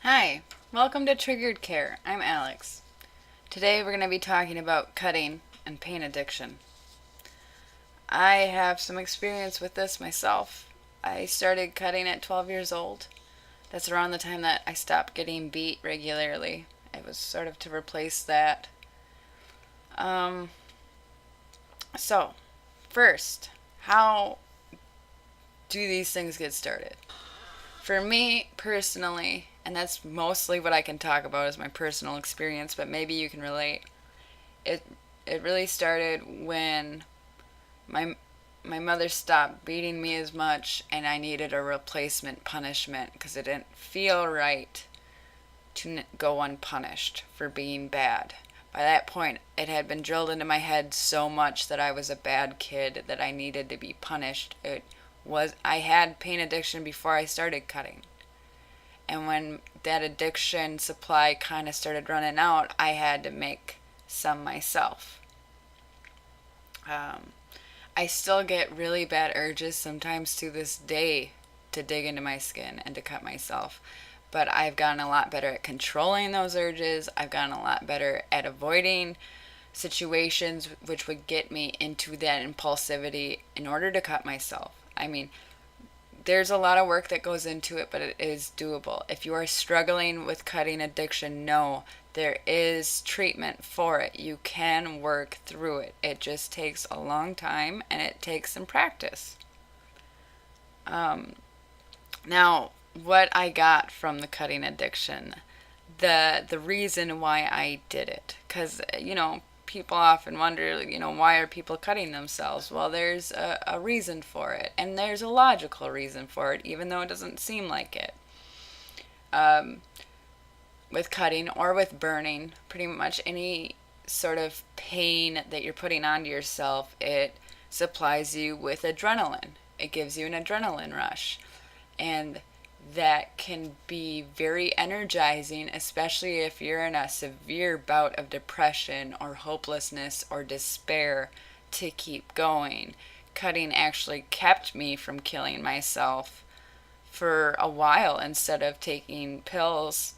Hi, welcome to Triggered Care. I'm Alex. Today we're going to be talking about cutting and pain addiction. I have some experience with this myself. I started cutting at 12 years old. That's around the time that I stopped getting beat regularly. It was sort of to replace that. Um, so, first, how do these things get started? For me personally, and that's mostly what I can talk about is my personal experience, but maybe you can relate. It it really started when my my mother stopped beating me as much and I needed a replacement punishment because it didn't feel right to go unpunished for being bad. By that point, it had been drilled into my head so much that I was a bad kid that I needed to be punished. I had pain addiction before I started cutting. And when that addiction supply kind of started running out, I had to make some myself. Um, I still get really bad urges sometimes to this day to dig into my skin and to cut myself. But I've gotten a lot better at controlling those urges. I've gotten a lot better at avoiding situations which would get me into that impulsivity in order to cut myself. I mean, there's a lot of work that goes into it, but it is doable. If you are struggling with cutting addiction, no, there is treatment for it. You can work through it. It just takes a long time and it takes some practice. Um, Now, what I got from the cutting addiction, the reason why I did it, because people often wonder, why are people cutting themselves? Well, there's a reason for it, and there's a logical reason for it, even though it doesn't seem like it. Um, with cutting or with burning, pretty much any sort of pain that you're putting onto yourself, it supplies you with adrenaline. It gives you an adrenaline rush. And that can be very energizing, especially if you're in a severe bout of depression or hopelessness or despair, to keep going. Cutting actually kept me from killing myself for a while instead of taking pills.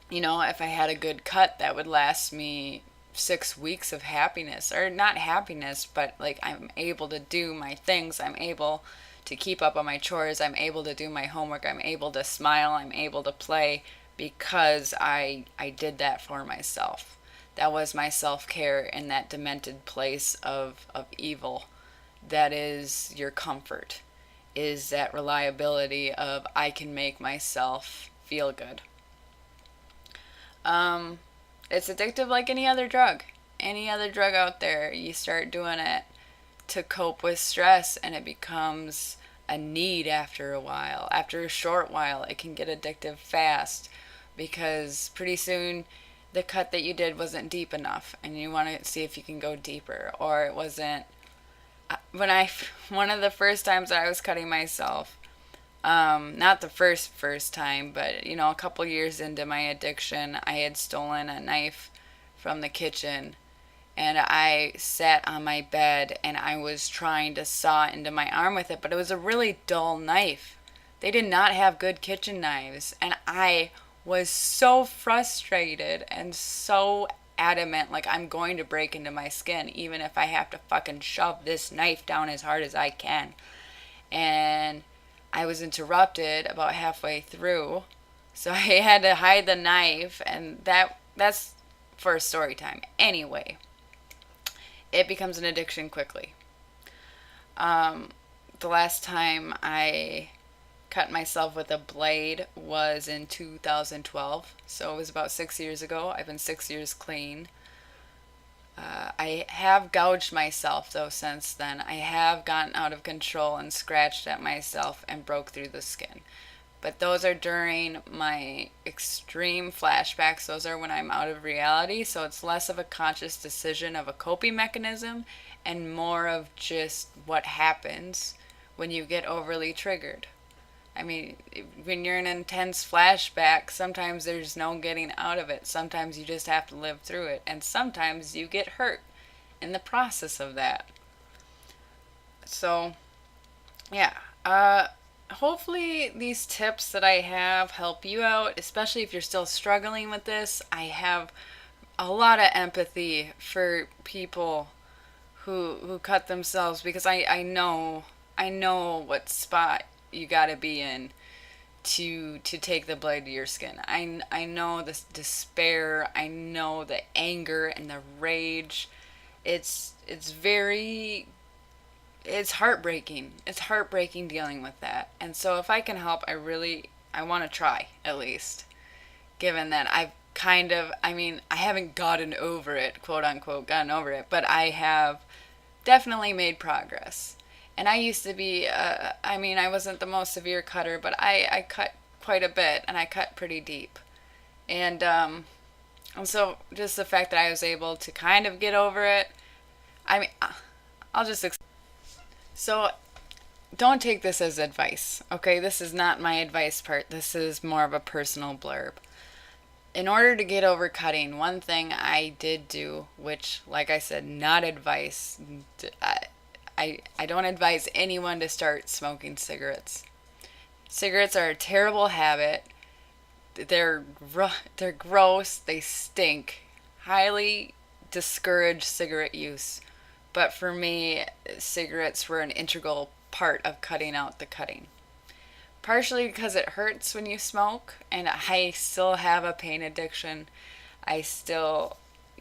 If I had a good cut, that would last me 6 weeks of happiness, or not happiness, but like I'm able to do my things. I'm able to keep up on my chores. I'm able to do my homework. I'm able to smile. I'm able to play because I did that for myself. That was my self-care in that demented place of evil. That is your comfort, is that reliability of I can make myself feel good. Um, it's addictive like any other drug. Any other drug out there, you start doing it to cope with stress and it becomes a need after a while. After a short while, it can get addictive fast because pretty soon the cut that you did wasn't deep enough and you want to see if you can go deeper, or it wasn't one of the first times that I was cutting myself, not the first time, but a couple years into my addiction, I had stolen a knife from the kitchen and I sat on my bed and I was trying to saw into my arm with it, but it was a really dull knife. They did not have good kitchen knives, and I was so frustrated and so adamant, like I'm going to break into my skin even if I have to fucking shove this knife down as hard as I can. And I was interrupted about halfway through, so I had to hide the knife, and that's for a story time. Anyway, it becomes an addiction quickly. Um, the last time I cut myself with a blade was in 2012, so it was about 6 years ago. I've been 6 years clean. I have gouged myself though since then. I have gotten out of control and scratched at myself and broke through the skin. But those are during my extreme flashbacks. Those are when I'm out of reality. So it's less of a conscious decision of a coping mechanism and more of just what happens when you get overly triggered. I mean, when you're in an intense flashback, sometimes there's no getting out of it. Sometimes you just have to live through it. And sometimes you get hurt in the process of that. So, yeah. hopefully these tips that I have help you out, especially if you're still struggling with this. I have a lot of empathy for people who cut themselves, because I know what spot you got to be in to take the blade to your skin. I know the despair, I know the anger and the rage. It's very, it's heartbreaking. It's heartbreaking dealing with that. And so if I can help, I want to try, at least. Given that I've kind of, I mean, I haven't gotten over it, quote unquote, gotten over it, but I have definitely made progress. And I used to be, I mean, I wasn't the most severe cutter, but I cut quite a bit, and I cut pretty deep. And so just the fact that I was able to kind of get over it, I mean, I'll just, so don't take this as advice, okay? This is not my advice part. This is more of a personal blurb. In order to get over cutting, one thing I did do, which, like I said, not advice. I don't advise anyone to start smoking cigarettes. Cigarettes are a terrible habit. They're they're gross. They stink. Highly discourage cigarette use. But for me, cigarettes were an integral part of cutting out the cutting. Partially because it hurts when you smoke, and I still have a pain addiction. I still,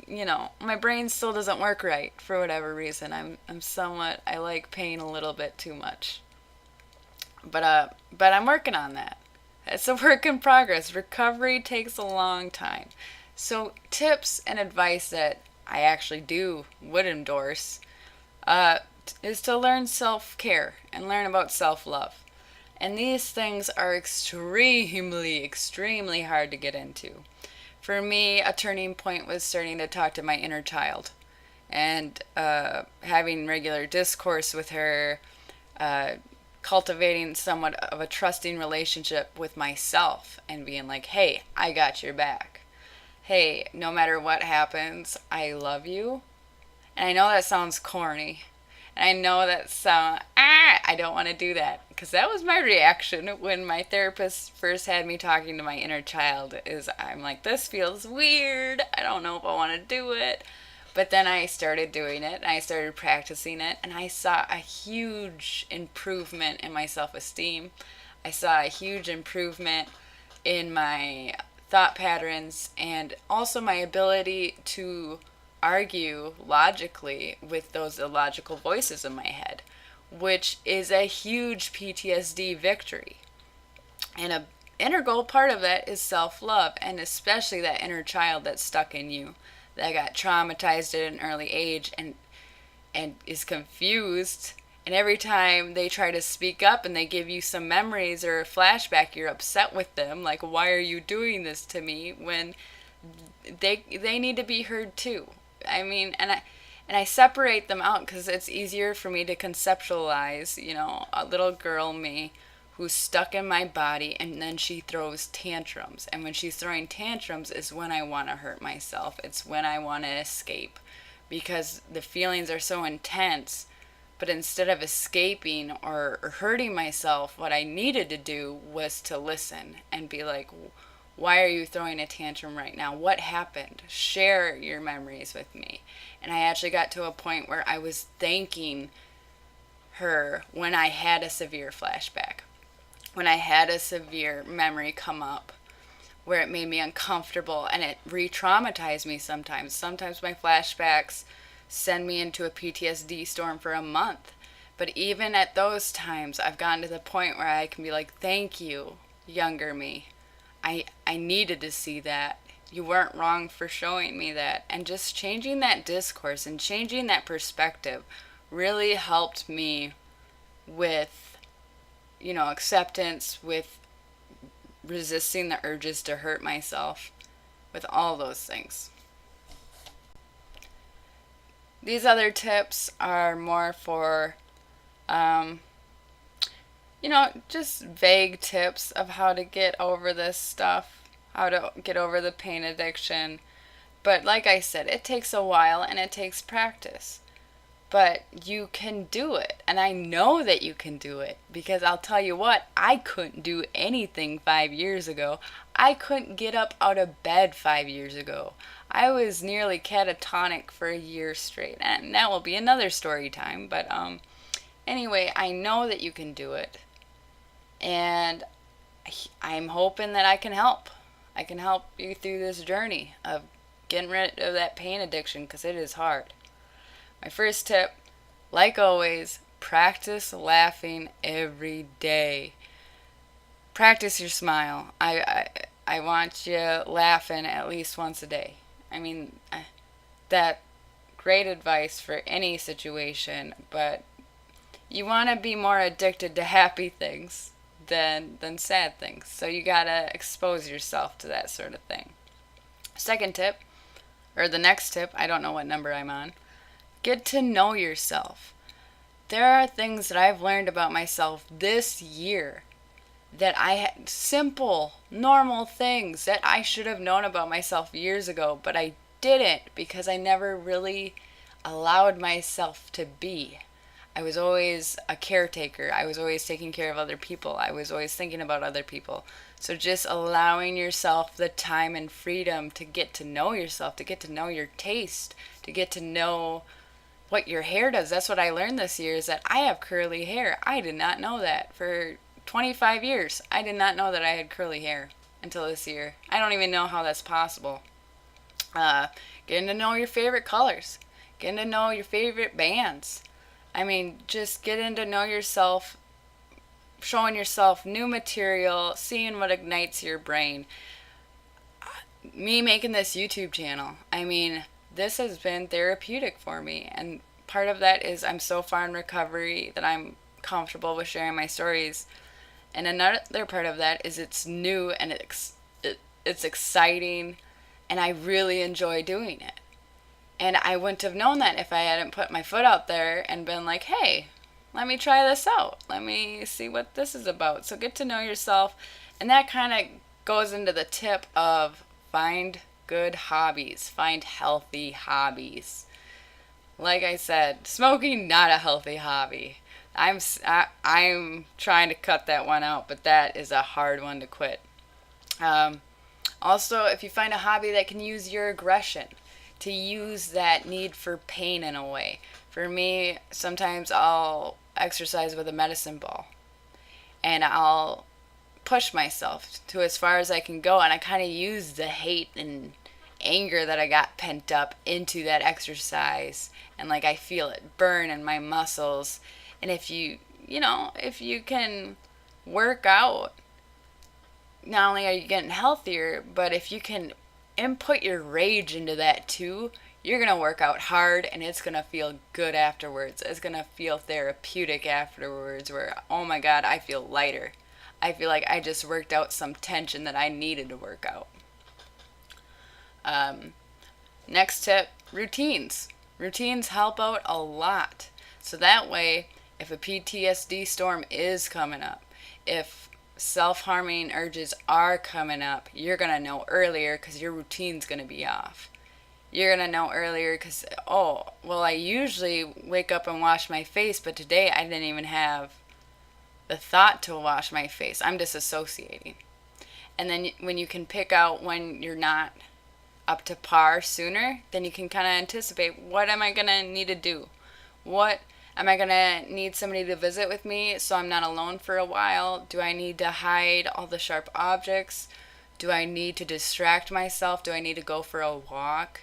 my brain still doesn't work right for whatever reason. I like pain a little bit too much. But I'm working on that. It's a work in progress. Recovery takes a long time. So tips and advice that I actually would endorse, is to learn self-care and learn about self-love. And these things are extremely, extremely hard to get into. For me, a turning point was starting to talk to my inner child and having regular discourse with her, cultivating somewhat of a trusting relationship with myself and being like, hey, I got your back. Hey, no matter what happens, I love you. And I know that sounds corny. And I know that I don't want to do that, because that was my reaction when my therapist first had me talking to my inner child. Is I'm like, this feels weird. I don't know if I want to do it. But then I started doing it, and I started practicing it, and I saw a huge improvement in my self-esteem. I saw a huge improvement in my thought patterns, and also my ability to argue logically with those illogical voices in my head, which is a huge PTSD victory. And an integral part of that is self-love, and especially that inner child that's stuck in you, that got traumatized at an early age and is confused. And every time they try to speak up and they give you some memories or a flashback, you're upset with them. Like, why are you doing this to me? When they need to be heard too. I mean, and I separate them out because it's easier for me to conceptualize, a little girl me who's stuck in my body, and then she throws tantrums. And when she's throwing tantrums is when I want to hurt myself. It's when I want to escape, because the feelings are so intense. But instead of escaping or hurting myself, what I needed to do was to listen and be like, why are you throwing a tantrum right now? What happened? Share your memories with me. And I actually got to a point where I was thanking her when I had a severe flashback, when I had a severe memory come up where it made me uncomfortable, and it re-traumatized me sometimes. Sometimes my flashbacks send me into a PTSD storm for a month. But even at those times, I've gotten to the point where I can be like, thank you, younger me. I needed to see that. You weren't wrong for showing me that. And just changing that discourse and changing that perspective really helped me with, acceptance, with resisting the urges to hurt myself, with all those things. These other tips are more for, just vague tips of how to get over this stuff, how to get over the pain addiction. But like I said, it takes a while and it takes practice. but you can do it. And I know that you can do it because I'll tell you what, I couldn't do anything 5 years ago. I couldn't get up out of bed 5 years ago. I was nearly catatonic for a year straight. And that will be another story time. But anyway, I know that you can do it. And I'm hoping that I can help. I can help you through this journey of getting rid of that pain addiction because it is hard. My first tip, like always, practice laughing every day. Practice your smile. I want you laughing at least once a day. I mean, that great advice for any situation, but you want to be more addicted to happy things than sad things. So you gotta expose yourself to that sort of thing. Second tip, or the next tip, I don't know what number I'm on. Get to know yourself. There are things that I've learned about myself this year that I had simple, normal things that I should have known about myself years ago, but I didn't because I never really allowed myself to be. I was always a caretaker. I was always taking care of other people. I was always thinking about other people. So just allowing yourself the time and freedom to get to know yourself, to get to know your taste, to get to know what your hair does. That's what I learned this year, is that I have curly hair. I did not know that. For 25 years, I did not know that I had curly hair until this year. I don't even know how that's possible. Getting to know your favorite colors. Getting to know your favorite bands. I mean, just getting to know yourself, showing yourself new material, seeing what ignites your brain. Me making this YouTube channel, I mean, this has been therapeutic for me. And part of that is I'm so far in recovery that I'm comfortable with sharing my stories. And another part of that is it's new and it's exciting, and I really enjoy doing it. And I wouldn't have known that if I hadn't put my foot out there and been like, hey, let me try this out. Let me see what this is about. So get to know yourself. And that kind of goes into the tip of find good hobbies. Find healthy hobbies. Like I said, smoking, not a healthy hobby. I'm trying to cut that one out, but that is a hard one to quit. Also, if you find a hobby that can use your aggression, to use that need for pain in a way. For me, sometimes I'll exercise with a medicine ball, and I'll push myself to as far as I can go, and I kind of use the hate and anger that I got pent up into that exercise, and like I feel it burn in my muscles. And if you can work out, not only are you getting healthier, but if you can input your rage into that too, you're going to work out hard and it's going to feel good afterwards. It's going to feel therapeutic afterwards where, oh my God, I feel lighter. I feel like I just worked out some tension that I needed to work out. Next tip, routines. Routines help out a lot. So that way, if a PTSD storm is coming up, if self-harming urges are coming up, you're going to know earlier because your routine's going to be off. You're going to know earlier because, oh, well, I usually wake up and wash my face, but today I didn't even have the thought to wash my face. I'm disassociating. And then when you can pick out when you're not up to par sooner, then you can kind of anticipate, what am I going to need to do? What am I going to need somebody to visit with me so I'm not alone for a while? Do I need to hide all the sharp objects? Do I need to distract myself? Do I need to go for a walk?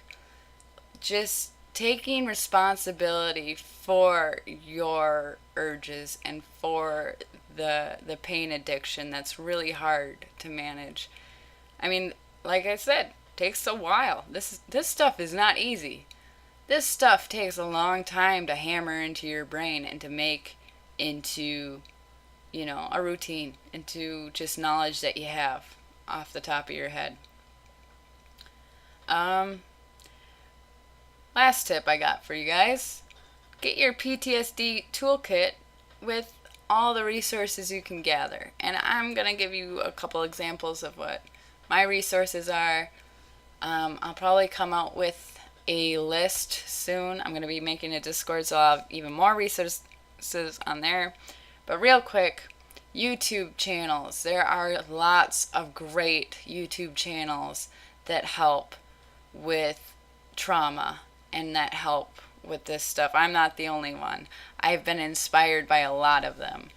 Just taking responsibility for your urges and for the pain addiction that's really hard to manage. I mean, like I said, takes a while. This stuff is not easy. This stuff takes a long time to hammer into your brain and to make into, a routine, into just knowledge that you have off the top of your head. Last tip I got for you guys. Get your PTSD toolkit with all the resources you can gather. And I'm going to give you a couple examples of what my resources are. I'll probably come out with a list soon. I'm going to be making a Discord, so I'll have even more resources on there. But real quick, YouTube channels. There are lots of great YouTube channels that help with trauma and that help with this stuff. I'm not the only one. I've been inspired by a lot of them.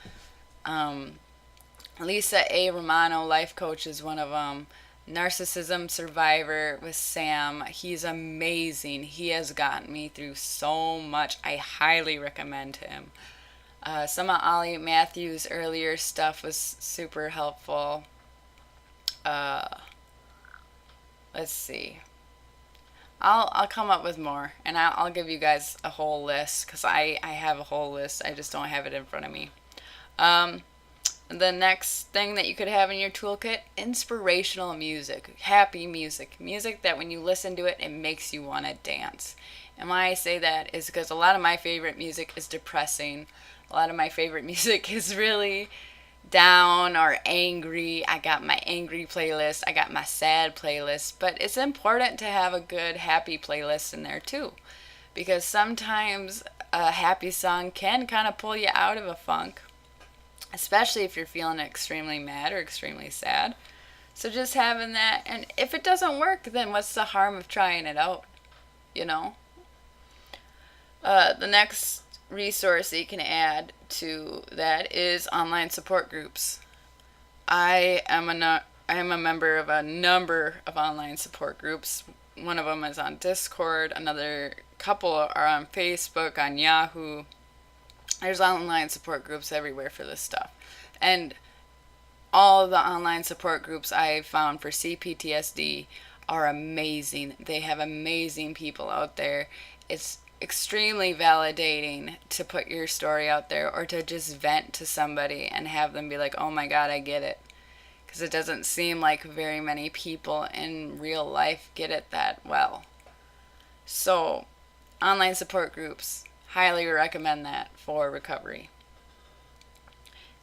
Lisa A. Romano, life coach, is one of them. Narcissism Survivor with Sam. He's amazing. He has gotten me through so much. I highly recommend him. Some of Ollie Matthews' earlier stuff was super helpful. Let's see. I'll come up with more, and I'll give you guys a whole list, because I have a whole list. I just don't have it in front of me. The next thing that you could have in your toolkit, inspirational music, happy music. Music that when you listen to it, it makes you want to dance. And why I say that is because a lot of my favorite music is depressing. A lot of my favorite music is really down or angry. I got my angry playlist. I got my sad playlist. But it's important to have a good happy playlist in there too. Because sometimes a happy song can kind of pull you out of a funk. Especially if you're feeling extremely mad or extremely sad. So just having that. And if it doesn't work, then what's the harm of trying it out? You know? The next resource that you can add to that is online support groups. I am a member of a number of online support groups. One of them is on Discord. Another couple are on Facebook, on Yahoo. There's online support groups everywhere for this stuff. And all the online support groups I found for CPTSD are amazing. They have amazing people out there. It's extremely validating to put your story out there or to just vent to somebody and have them be like, oh my God, I get it. Because it doesn't seem like very many people in real life get it that well. So, online support groups. Highly recommend that for recovery.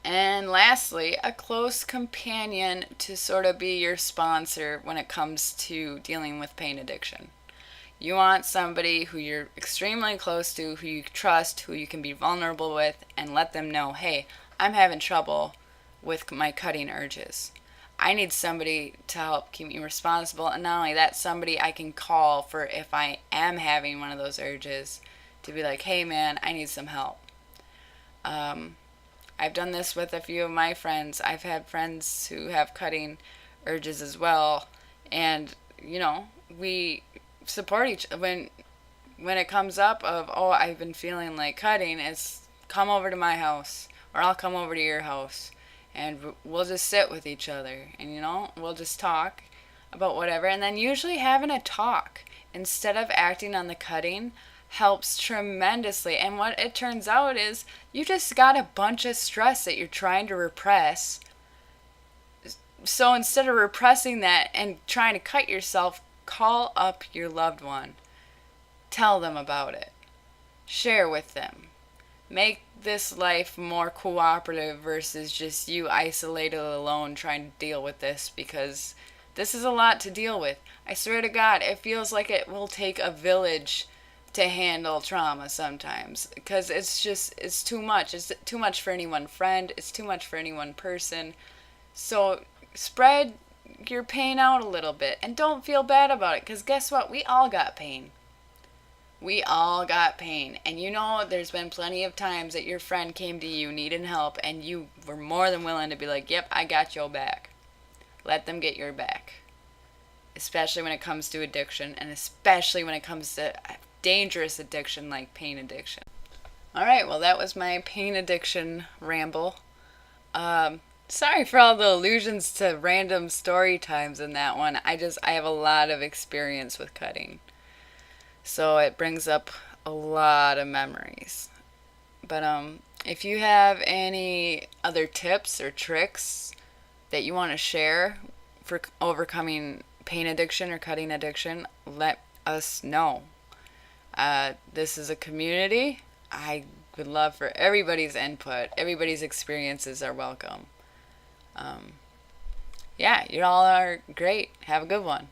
And lastly, a close companion to sort of be your sponsor when it comes to dealing with pain addiction. You want somebody who you're extremely close to, who you trust, who you can be vulnerable with, and let them know, hey, I'm having trouble with my cutting urges. I need somebody to help keep me responsible, and not only that, somebody I can call for if I am having one of those urges, to be like, hey man, I need some help. I've done this with a few of my friends. I've had friends who have cutting urges as well, and you know, we support each when it comes up of, oh, I've been feeling like cutting, it's come over to my house, or I'll come over to your house, and we'll just sit with each other, and you know, we'll just talk about whatever. And then usually having a talk instead of acting on the cutting helps tremendously. And what it turns out is you just got a bunch of stress that you're trying to repress. So instead of repressing that and trying to cut yourself, call up your loved one. Tell them about it. Share with them. Make this life more cooperative versus just you isolated alone trying to deal with this, because this is a lot to deal with. I swear to God, it feels like it will take a village to handle trauma sometimes, because it's too much. It's too much for any one friend. It's too much for any one person. So spread your pain out a little bit and don't feel bad about it, because guess what? We all got pain. We all got pain. And you know, there's been plenty of times that your friend came to you needing help and you were more than willing to be like, yep, I got your back. Let them get your back. Especially when it comes to addiction, and especially when it comes to dangerous addiction like pain addiction. Alright, well, that was my pain addiction ramble. Sorry for all the allusions to random story times in that one. I have a lot of experience with cutting. So it brings up a lot of memories. But if you have any other tips or tricks that you want to share for overcoming pain addiction or cutting addiction, let us know. This is a community. I would love for everybody's input. Everybody's experiences are welcome. Yeah, you all are great. Have a good one.